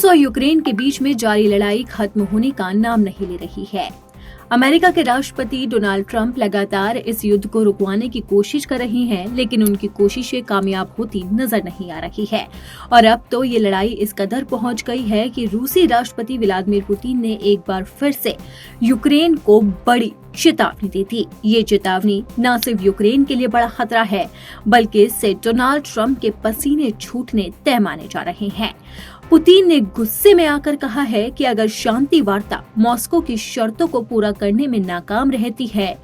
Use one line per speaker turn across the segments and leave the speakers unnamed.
और यूक्रेन के बीच में जारी लड़ाई खत्म होने का नाम नहीं ले रही है। अमेरिका के राष्ट्रपति डोनाल्ड ट्रंप लगातार इस युद्ध को रुकवाने की कोशिश कर रहे हैं, लेकिन उनकी कोशिशें कामयाब होती नजर नहीं आ रही है। और अब तो ये लड़ाई इस कदर पहुंच गई है कि रूसी राष्ट्रपति व्लादिमीर पुतिन ने एक बार फिर से यूक्रेन को बड़ी चेतावनी दी थी। ये चेतावनी न सिर्फ यूक्रेन के लिए बड़ा खतरा है, बल्कि इससे डोनाल्ड ट्रंप के पसीने छूटने तय माने जा रहे हैं। पुतिन ने गुस्से में आकर कहा है कि अगर शांति वार्ता मॉस्को की शर्तों को पूरा करने में नाकाम रहती है,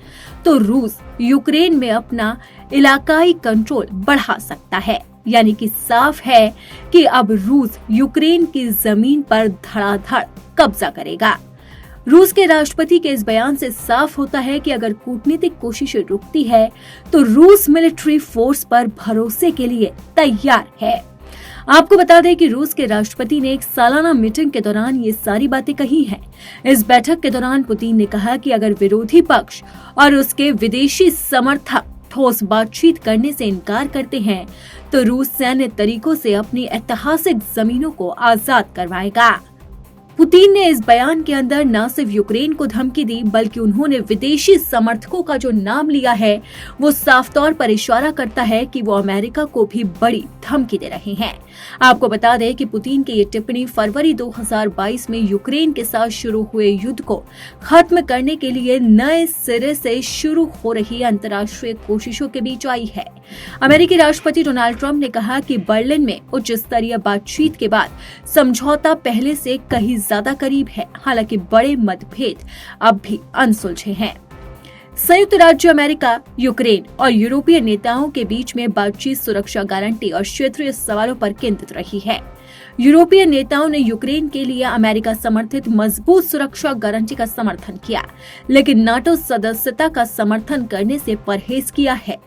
तो रूस यूक्रेन में अपना इलाकाई कंट्रोल बढ़ा सकता है। यानी कि साफ है कि अब रूस यूक्रेन की जमीन पर धड़ाधड़ कब्जा करेगा। रूस के राष्ट्रपति के इस बयान से साफ होता है कि अगर कूटनीतिक कोशिशें रुकती है, तो रूस मिलिट्री फोर्स पर भरोसे के लिए तैयार है। आपको बता दें कि रूस के राष्ट्रपति ने एक सालाना मीटिंग के दौरान ये सारी बातें कही हैं। इस बैठक के दौरान पुतिन ने कहा कि अगर विरोधी पक्ष और उसके विदेशी समर्थक ठोस बातचीत करने से इनकार करते हैं, तो रूस सैन्य तरीकों से अपनी ऐतिहासिक जमीनों को आजाद करवाएगा। पुतिन ने इस बयान के अंदर न सिर्फ यूक्रेन को धमकी दी, बल्कि उन्होंने विदेशी समर्थकों का जो नाम लिया है, वो साफ तौर पर इशारा करता है कि वो अमेरिका को भी बड़ी धमकी दे रहे हैं। आपको बता दें कि पुतिन की ये टिप्पणी फरवरी 2022 में यूक्रेन के साथ शुरू हुए युद्ध को खत्म करने के लिए नए सिरे से शुरू हो रही अंतर्राष्ट्रीय कोशिशों के बीच आई है। अमेरिकी राष्ट्रपति डोनाल्ड ट्रंप ने कहा कि बर्लिन में उच्च स्तरीय बातचीत के बाद समझौता पहले से कहीं ज्यादा करीब है। हालांकि बड़े मतभेद अब भी अनसुलझे हैं। संयुक्त राज्य अमेरिका, यूक्रेन और यूरोपीय नेताओं के बीच में बातचीत सुरक्षा गारंटी और क्षेत्रीय सवालों पर केंद्रित रही है। यूरोपीय नेताओं ने यूक्रेन के लिए अमेरिका समर्थित मजबूत सुरक्षा गारंटी का समर्थन किया, लेकिन नाटो सदस्यता का समर्थन करने से परहेज किया है।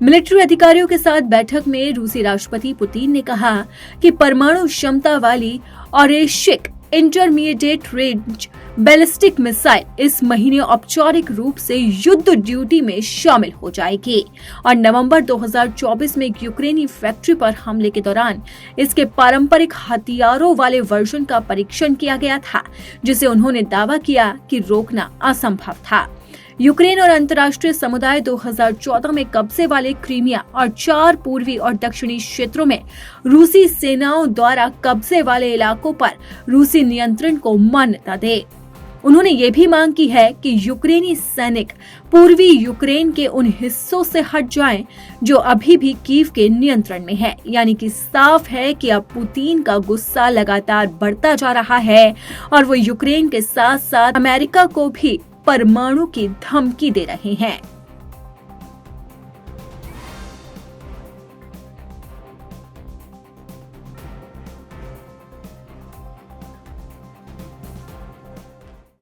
मिलिट्री अधिकारियों के साथ बैठक में रूसी राष्ट्रपति पुतिन ने कहा कि परमाणु क्षमता वाली ऑरेशिक इंटरमीडिएट रेंज बैलिस्टिक मिसाइल इस महीने औपचारिक रूप से युद्ध ड्यूटी में शामिल हो जाएगी। और नवंबर 2024 में एक यूक्रेनी फैक्ट्री पर हमले के दौरान इसके पारंपरिक हथियारों वाले वर्जन का परीक्षण किया गया था, जिसे उन्होंने दावा किया कि रोकना असंभव था। यूक्रेन और अंतर्राष्ट्रीय समुदाय 2014 में कब्जे वाले क्रीमिया और 4 पूर्वी और दक्षिणी क्षेत्रों में रूसी सेनाओं द्वारा कब्जे वाले इलाकों पर रूसी नियंत्रण को मान्यता दे। उन्होंने ये भी मांग की है कि यूक्रेनी सैनिक पूर्वी यूक्रेन के उन हिस्सों से हट जाएं जो अभी भी कीव के नियंत्रण में है। यानी कि साफ है कि अब पुतिन का गुस्सा लगातार बढ़ता जा रहा है और वो यूक्रेन के साथ साथ अमेरिका को भी परमाणु की धमकी दे रहे हैं।